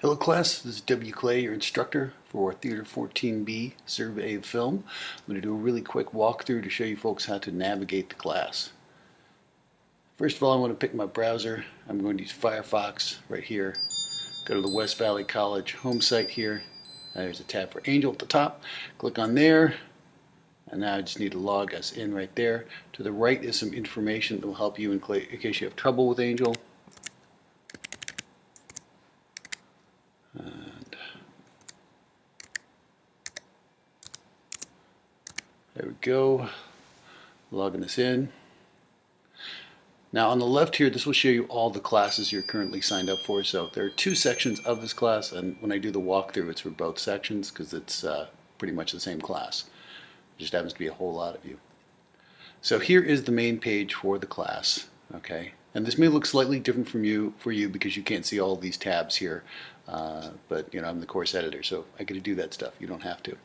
Hello class, this is W. Clay, your instructor for Theater 14B Survey of Film. I'm going to do a really quick walkthrough to show you folks how to navigate the class. First of all, I want to pick my browser. I'm going to use Firefox right here. Go to the West Valley College home site here. There's a tab for Angel at the top. Click on there. And now I just need to log us in right there. To the right is some information that will help you in case you have trouble with Angel. And there we go, logging us in. Now on the left here, this will show you all the classes you're currently signed up for. So there are two sections of this class, and when I do the walkthrough, it's for both sections because it's pretty much the same class. It just happens to be a whole lot of you. So here is the main page for the class, okay? And this may look slightly different for you because you can't see all of these tabs here. But you know, I'm the course editor, so I get to do that stuff. You don't have to.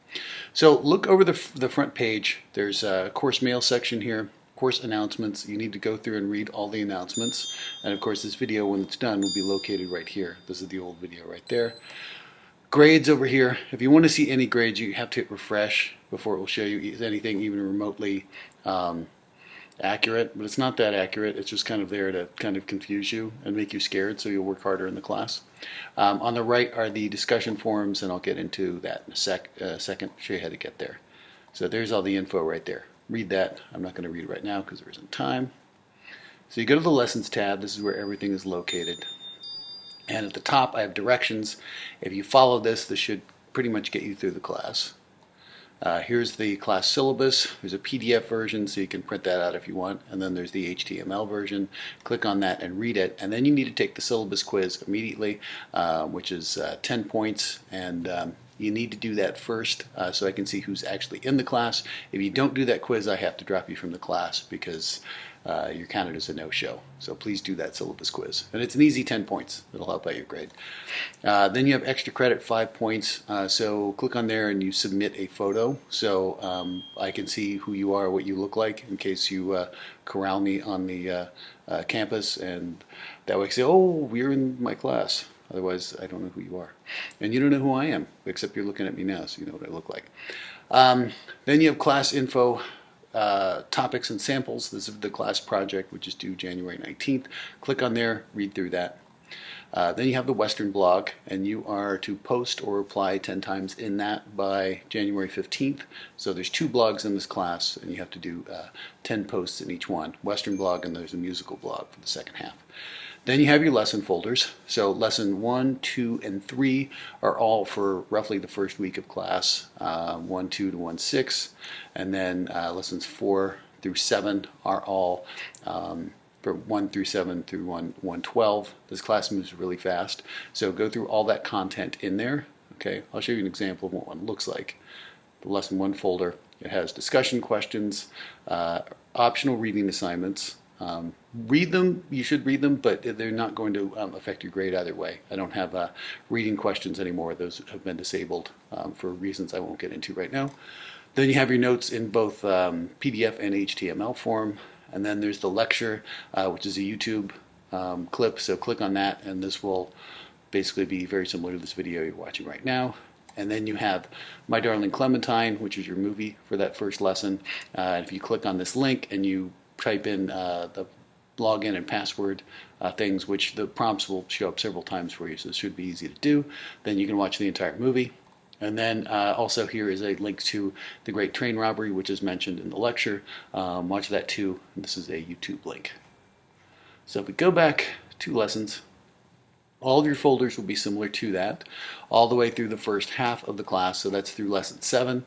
So look over the front page. There's a course mail section here, course announcements. You need to go through and read all the announcements. And of course, this video, when it's done, will be located right here. This is the old video right there. Grades over here. If you want to see any grades, you have to hit refresh before it will show you anything even remotely accurate, but it's not that accurate. It's just kind of there to kind of confuse you and make you scared so you'll work harder in the class. On the right are the discussion forums, and I'll get into that in a second, show you how to get there. So there's all the info right there. Read that. I'm not going to read it right now because there isn't time. So you go to the Lessons tab. This is where everything is located. And at the top I have directions. If you follow this, this should pretty much get you through the class. Here's the class syllabus. There's a PDF version, so you can print that out if you want, and then there's the HTML version. Click on that and read it, and then you need to take the syllabus quiz immediately, which is 10 points, and you need to do that first so I can see who's actually in the class. If you don't do that quiz, I have to drop you from the class because you're counted as a no-show. So please do that syllabus quiz. And it's an easy 10 points. It'll help out your grade. Then you have extra credit, 5 points. So click on there and you submit a photo. So I can see who you are, what you look like, in case you corral me on the campus. And that way I can say, oh, you're in my class. Otherwise, I don't know who you are. And you don't know who I am, except you're looking at me now, so you know what I look like. Then you have class info. Topics and samples. This is the class project, which is due January 19th. Click on there, read through that. Then you have the Western blog, and you are to post or reply 10 times in that by January 15th. So there's 2 blogs in this class, and you have to do 10 posts in each one. Western blog, and there's a musical blog for the second half. Then you have your lesson folders. So lesson 1, 2, and 3 are all for roughly the first week of class, 1, 2 to 1, 6. And then lessons 4 through 7 are all for 1 through 7 through 1, 12. This class moves really fast. So go through all that content in there. Okay, I'll show you an example of what one looks like. The lesson 1 folder, it has discussion questions, optional reading assignments. Read them, you should read them, but they're not going to affect your grade either way. I don't have reading questions anymore. Those have been disabled for reasons I won't get into right now. Then you have your notes in both PDF and HTML form, and then there's the lecture, which is a YouTube clip, so click on that and this will basically be very similar to this video you're watching right now. And then you have My Darling Clementine, which is your movie for that first lesson. If you click on this link and you type in the login and password things, which the prompts will show up several times for you, so this should be easy to do. Then you can watch the entire movie. And then also here is a link to The Great Train Robbery, which is mentioned in the lecture. Watch that too. This is a YouTube link. So if we go back 2 lessons, all of your folders will be similar to that, all the way through the first half of the class, so that's through lesson 7.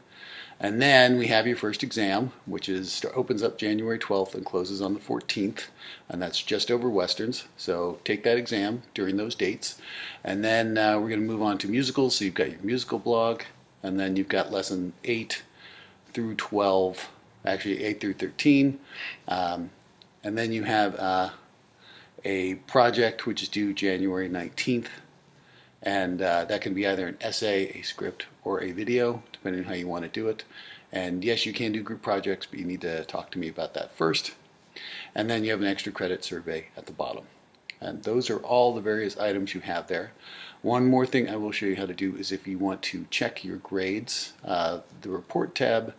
And then we have your first exam, which opens up January 12th and closes on the 14th, and that's just over Westerns. So take that exam during those dates. And then we're going to move on to musicals. So you've got your musical blog, and then you've got lesson 8 through 12, actually 8 through 13. And then you have a project which is due January 19th. And that can be either an essay, a script, or a video, depending on how you want to do it. And yes, you can do group projects, but you need to talk to me about that first. And then you have an extra credit survey at the bottom. And those are all the various items you have there. One more thing I will show you how to do is if you want to check your grades, the report tab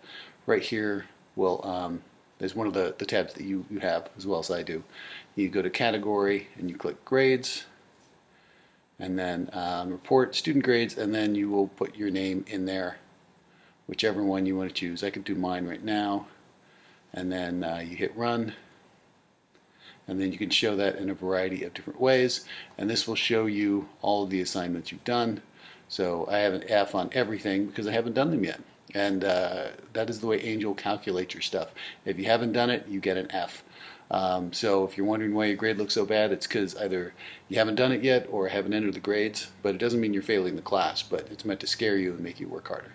right here will, is one of the tabs that you have as well as I do. You go to category and you click grades, and then report student grades, and then you will put your name in there, whichever one you want to choose. I could do mine right now, and then you hit run, and then you can show that in a variety of different ways, and this will show you all of the assignments you've done. So I have an F on everything because I haven't done them yet, and that is the way Angel calculates your stuff. If you haven't done it, you get an F. So if you're wondering why your grade looks so bad, it's because either you haven't done it yet or haven't entered the grades, but it doesn't mean you're failing the class, but it's meant to scare you and make you work harder.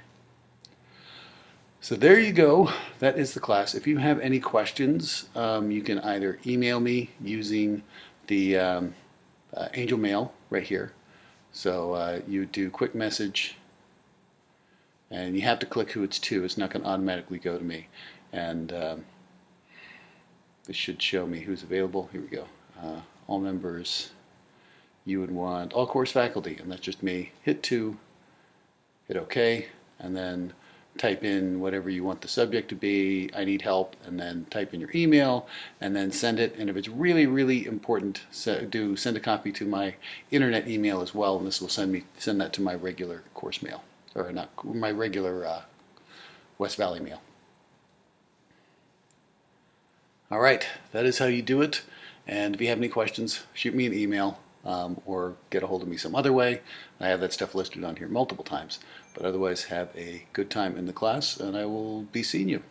So there you go. That is the class. If you have any questions, you can either email me using the Angel Mail right here. So you do quick message, and you have to click who it's to. It's not going to automatically go to me. And this should show me who's available. Here we go. All members. You would want all course faculty, and that's just me. Hit 2, hit OK, and then type in whatever you want the subject to be, I need help, and then type in your email, and then send it. And if it's really, really important, send a copy to my internet email as well, and this will send that to my regular course mail, or not my regular West Valley mail. All right, that is how you do it. And if you have any questions, shoot me an email or get a hold of me some other way. I have that stuff listed on here multiple times. But otherwise, have a good time in the class, and I will be seeing you.